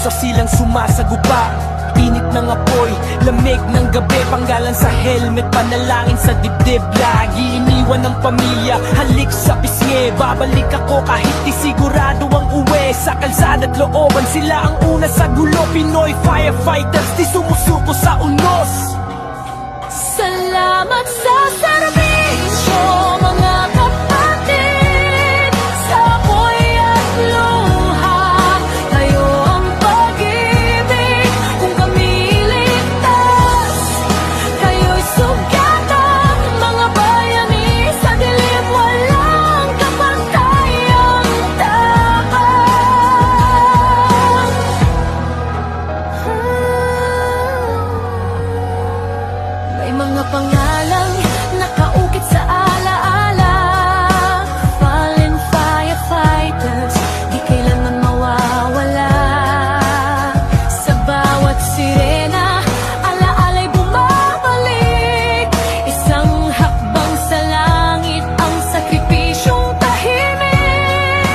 sa silang sumasagupa. Init ng apoy, lamig ng gabi, panggalan sa helmet, panalangin sa dibdib. Lagi iniwan ng pamilya, halik sa pisngi. Babalik ako kahit di sigurado ang uwi. Sa kalsada't looban, sila ang una sa gulo. Pinoy firefighters, di sumusuko sa unos. Salamat sa serbisyo, mga kapatid. Sa apoy at luha, kayo ang pag-ibig. Kung kami ligtas, kayo'y sugatan. Mga bayani sa dilim, walang kapantayang tapang. May mga pangalang nakaukit sa alaala. Fallen firefighters, di kailanman mawawala. Sa bawat sirena, alaala'y bumabalik. Isang hakbang sa langit, ang sakripisyong tahimik.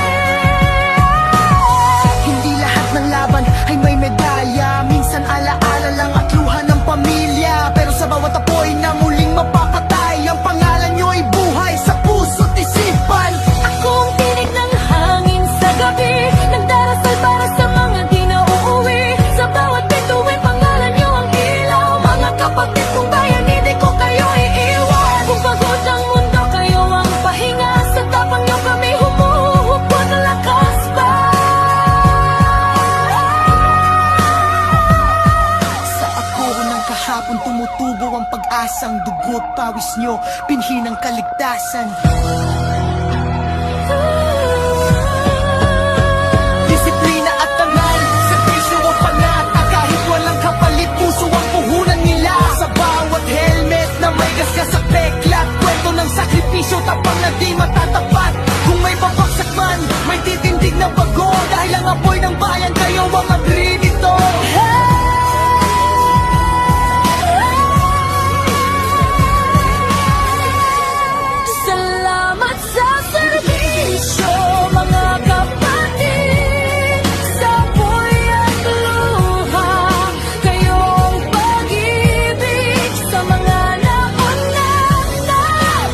Hindi lahat ng laban ay may medalya. Minsan alaala lang at luha ng pamilya. Pero sa bawat apoy na muling mapapatay, ang pangalan nyo ay buhay sa puso't isipan. Ako ang tinig ng hangin sa gabi, nagdarasal para sa mga di na uuwi. Sa bawat bituin, pangalan nyo ang ilaw. Mga kapatid kong bayan, hindi ko kayo iiwan. Kung pagod ang mundo, kayo ang pahinga. Sa tapang nyo kami humuhubog ng lakas pa. Sa ako ng kahapon tumutubo ang pag-asang dugo't pawis nyo, binhi ng kaligtasan. Disiplina at tangal, serbisyo o pangat. Kahit walang kapalit, puso ang puhunan nila. Sa bawat helmet na may gasgas sa peklat, kwento ng sakripisyo, tapang na di matatapat. Kung may babagsak man, may titindig na bago. Dahil ang apoy ng bayan, kayo ang agrinito. Salamat sa serbisyo, mga kapatid. Sa apoy at luha, kayo ang pag-ibig. Sa mga nauna na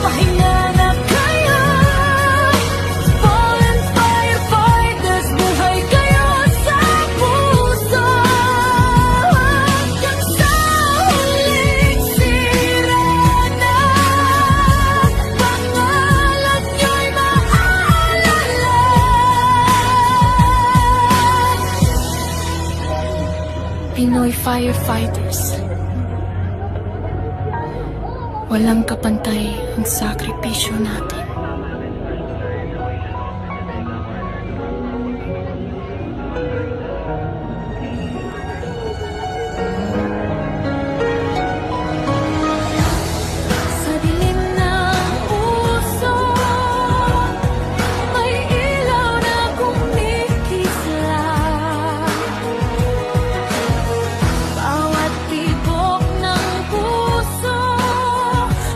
pahinga na kayo. Fallen firefighters, buhay kayo sa puso. Hanggang sa huling sirena, pangalan nyo'y maalala. Pinoy firefighters, walang kapantay ang sakripisyo natin. Sa dilim ng puso, may ilaw na kumikislap. Bawat tibok ng puso,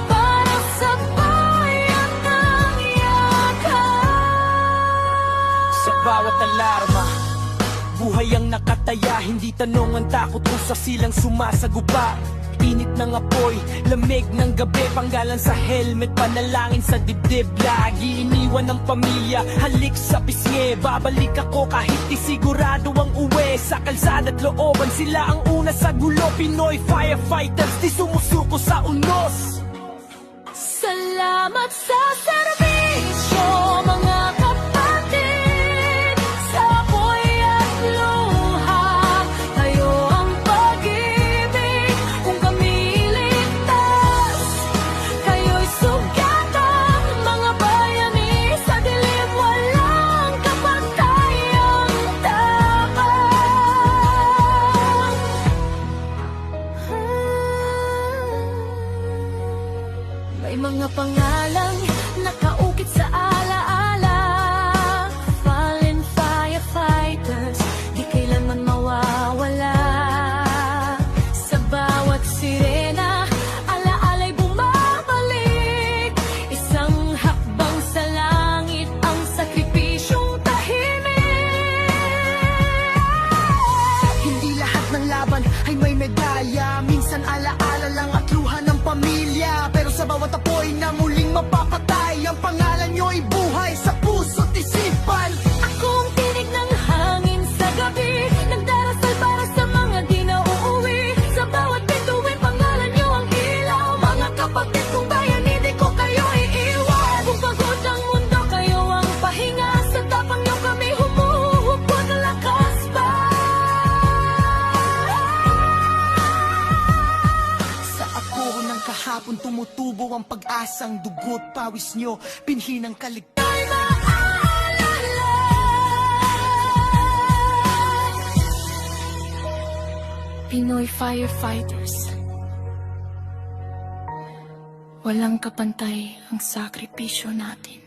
para sa bayan ng yakan. Sa bawat alarma, buhay ang nakataya. Hindi tanong ang takot kung sa silang sumasagupa. Init ng apoy, lamig ng gabi, panggalan sa helmet, panalangin sa dibdib. Lagi iniwan ng pamilya, halik sa pisngi. Babalik ako kahit di sigurado ang uwi. Sa kalsada't looban, sila ang una sa gulo. Pinoy firefighters, di sumusuko sa unos. Salamat sa serbisyo, mga kapatid. Sa apoy at luha, kayo ang pag-ibig. Kung kami ligtas, kayo'y sugatan. Mga bayani sa dilim, walang kapantayang tapang. May mga pangalang nakaukit sa alaala. Fallen firefighters, di kailanman mawawala. Sa bawat sirena, alaala'y bumabalik. Isang hakbang sa langit, ang sakripisyong tahimik. alaala lang at luha ng pamilya. Pero sa bawat apoy na muling mapapatay, ang pangalan nyo'y buhay sa puso't isipan. Ako ang tinig ng hangin sa gabi, nagdarasal para sa mga di na uuwi. Sa bawat pintuin, pangalan niyo ang ilaw. Mga kapatid kong bayan, hindi ko kayo iiwan. Kung pagod ang mundo, kayo ang pahinga. Sa tapang niyo kami humuhubog ang lakas pa. Sa ako ng kahapon tumutubo ang pag-asang dugo't pawis nyo, pinhi ng kaligtasan. Ay maaalala. Pinoy firefighters. Walang kapantay ang sakripisyo natin.